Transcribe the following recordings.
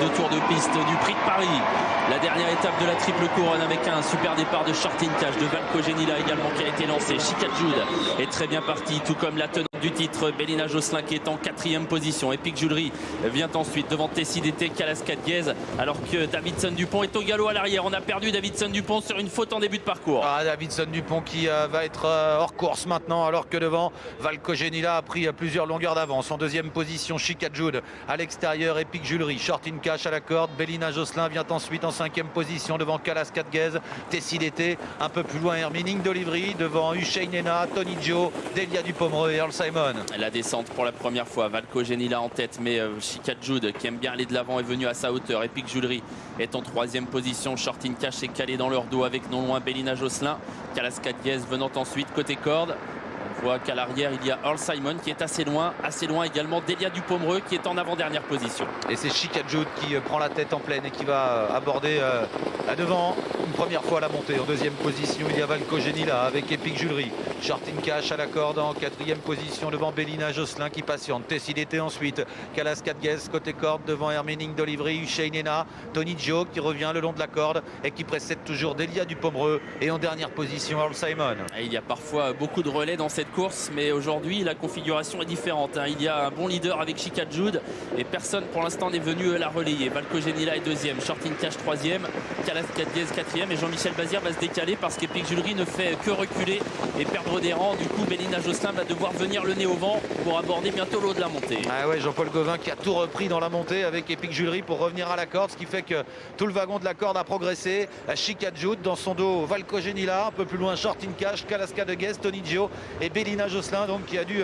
2 tours de piste du Prix de Paris. La dernière étape de la triple couronne avec un super départ de Shorting Cash, de Valco Genila également qui a été lancé. Chicat Jude est très bien parti, tout comme la tenante du titre, Bélina Josselin qui est en 4e position. Epic Jewelry vient ensuite devant Tessie d'été, Kalaskat Guez, alors que Davidson Dupont est au galop à l'arrière. On a perdu Davidson Dupont sur une faute en début de parcours. Davidson Dupont qui va être hors course maintenant, alors que devant Valco Genila a pris plusieurs longueurs d'avance. En 2e position, Chicat Jude à l'extérieur, Epic Jewelry, Shorting Cash à la corde. Bélina Josselin vient ensuite en 5e position devant Kalaskat Guez, Tessie d'été, un peu plus loin Hermining d'Olivry, devant Usain Nena, Tony Joe, Delia Dupomereux et Earl Simon. La descente pour la première fois, Valco Genila en tête, mais Chicat Jude qui aime bien aller de l'avant est venu à sa hauteur. Epic Jewelry est en 3e position, Shorting Cash est calé dans leur dos avec non loin Bélina Josselin, Kalaskat Guez venant ensuite côté corde. On voit qu'à l'arrière il y a Earl Simon qui est assez loin également Delia Dupomereux qui est en avant-dernière position. Et c'est Chicat Jude qui prend la tête en pleine et qui va aborder à devant une première fois la montée. En 2e position il y a Valco Genila avec Epic Jewelry, Shorting Cash à la corde en 4e position devant Bélina Josselin qui patiente. Tessie d'été ensuite, Kalaskat Guez côté corde devant Hermining d'Olivry, Usain Nena, Tony Joe qui revient le long de la corde et qui précède toujours Delia Dupomereux et en dernière position Earl Simon. Et il y a parfois beaucoup de relais dans cette course, mais aujourd'hui la configuration est différente. Il y a un bon leader avec Chicat Jude et personne pour l'instant n'est venu la relayer. Valco Genila est 2e, Shorting Cash 3e, Kalaskat Guez 4e et Jean-Michel Bazir va se décaler parce qu'Epic Jewelry ne fait que reculer et perdre des rangs. Du coup Bélina Josselin va devoir venir le nez au vent pour aborder bientôt l'eau de la montée. Jean-Paul Gauvin qui a tout repris dans la montée avec Epic Jewelry pour revenir à la corde, ce qui fait que tout le wagon de la corde a progressé. Chicat Jude dans son dos, Valco Genila, un peu plus loin Shorting Cash, Kalaskat Guez, Tony Joe et Bélina Josselin donc qui a dû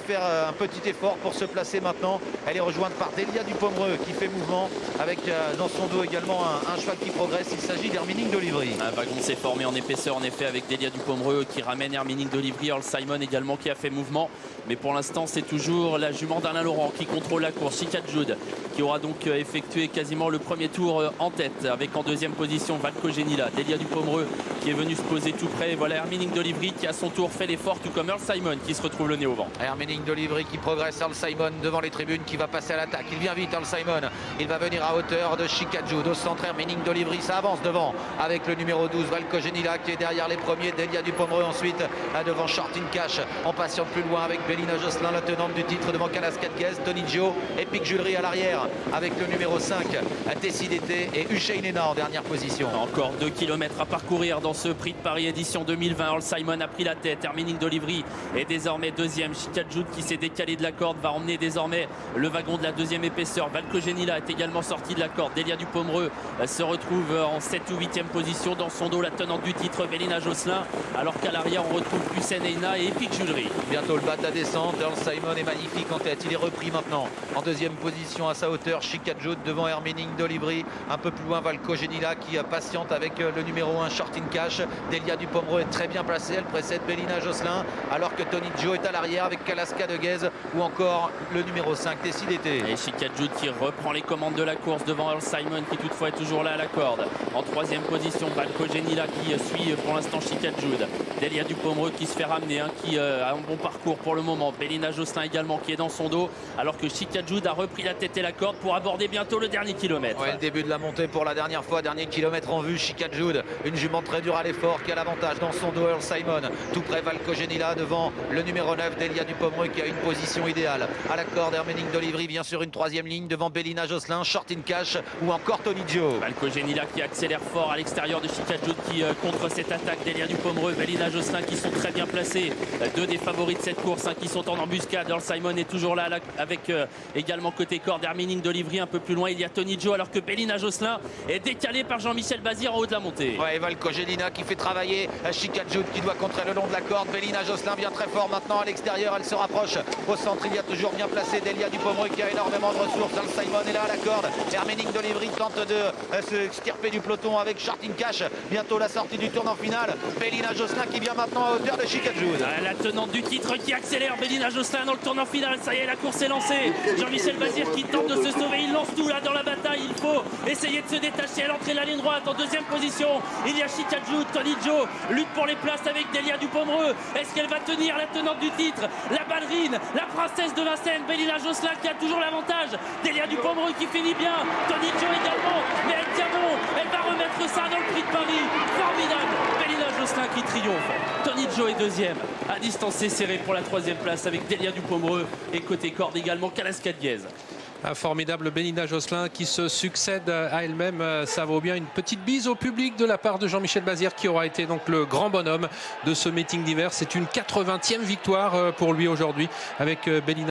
faire un petit effort pour se placer maintenant. Elle est rejointe par Delia Dupomereux qui fait mouvement avec dans son dos également un cheval qui progresse. Il s'agit d'Hermining d'Olivry. Un wagon s'est formé en épaisseur en effet avec Delia Dupomereux qui ramène Hermining d'Olivry, Earl Simon également qui a fait mouvement. Mais pour l'instant c'est toujours la jument d'Alain Laurent qui contrôle la course. Chicat Jude qui aura donc effectué quasiment le premier tour en tête avec en 2e position Valco Genila, Delia Dupomereux qui est venu se poser tout près. Et voilà Hermining d'Olivry qui à son tour fait l'effort, tout comme Earl Simon qui se retrouve le nez au vent. Hermining d'Olivry qui progresse, Earl Simon devant les tribunes qui va passer à l'attaque. Il vient vite Earl Simon, il va venir à hauteur de Chicat Jude. Au centre Hermining d'Olivry, ça avance devant avec le numéro 12 Valco Genila qui est derrière les premiers, Delia Dupomereux ensuite devant Shorting Cash. On patiente plus loin avec Bélina Josselin, la tenante du titre devant Kalaskat Guez, Tony Joe, Epic Jewelry à l'arrière avec le numéro 5 Tessie d'été et Usain Nena en dernière position. Encore 2 km à parcourir dans ce Prix de Paris édition 2020. Earl Simon a pris la tête, Hermining d'Olivry est désormais 2e. Chicat Jude qui s'est décalé de la corde va emmener désormais le wagon de la 2e épaisseur. Valco Genila est également sorti de la corde. Delia Dupomereux se retrouve en 7 ou 8e position. Dans son dos la tenante du titre Bélina Josselin, alors qu'à l'arrière on retrouve Usain Nena et Epic Jewelry. Bientôt le bas de la descente, Earl Simon est magnifique en tête, il est repris maintenant en 2e position à sa hauteur. Chicat Jude devant Hermining d'Olivry, un peu plus loin Valco Genila qui patiente avec le numéro 1 Shorting Cash. Delia Dupomereux est très bien placée, elle précède Bélina Josselin, alors que Tony Joe est à l'arrière avec Kalaskat Guez ou encore le numéro 5 Tessie d'été. Et Chicat Jude qui reprend les commandes de la course devant Earl Simon qui toutefois est toujours là à la corde. En 3e position Valco Genila qui suit pour l'instant Chicat Jude. Delia Dupomereux qui se fait ramener, qui a un bon parcours pour le moment. Bélina Josselin également qui est dans son dos, alors que Chicat Jude a repris la tête et la corde pour aborder bientôt le dernier kilomètre. Le début de la montée pour la dernière fois, dernier kilomètre en vue. Chicat Jude, une jument très dure à l'effort qui a l'avantage dans son dos. Earl Simon tout près, Valco Genila devant le numéro 9 Delia Dupomereux qui a une position idéale à la corde. Hermining d'Olivry vient sur une 3e ligne devant Bélina Josselin, Shorting Cash ou encore Tony Joe. Valco Genila qui accélère fort à l'extérieur de Chicat Jude qui contre cette attaque. Delia Dupomereux, Bélina Josselin qui sont très bien placés, 2 des favoris de cette course qui sont en embuscade. Earl Simon est toujours là avec également côté corde Hermining d'Olivry. Un peu plus loin il y a Tony Joe, alors que Bélina Josselin est décalé par Jean-Michel Bazir en haut de la montée. Valco Genila qui fait travailler Chicat Jude qui doit contrer le long de la corde. Bélina Josselin vient très fort maintenant à l'extérieur, elle se rapproche. Au centre il y a toujours bien placé Delia Dupomereux qui a énormément de ressources. Earl Simon est là à la corde. Hermining d'Olivry tente de se extirper du peloton avec Shorting Cash. Bientôt la sortie du tournant final. Bélina Josselin qui vient maintenant à hauteur de Chicat Jude. La tenante du titre qui accélère, Bélina Josselin dans le tournant final. Ça y est, la course est lancée. Jean-Michel Bazir qui tente de se sauver, il lance tout là dans la bataille. Il faut essayer de se détacher à l'entrée de la ligne droite. En 2e position il y a Chicat Jude. Tony Joe lutte pour les places avec Delia Dupomereux. Est-ce qu'elle va tenir, la tenante du titre, la ballerine, la princesse de Vincennes, Bélina Josselin qui a toujours l'avantage. Delia Dupomereux qui finit bien. Tony triomphe. Tony Joe est deuxième, à distance serrée pour la troisième place avec Delia Dupomereux et côté corde également Kalaska Diez. Un formidable Belinda Josselin qui se succède à elle-même. Ça vaut bien une petite bise au public de la part de Jean-Michel Bazir qui aura été donc le grand bonhomme de ce meeting d'hiver. C'est une 80e victoire pour lui aujourd'hui avec Belinda.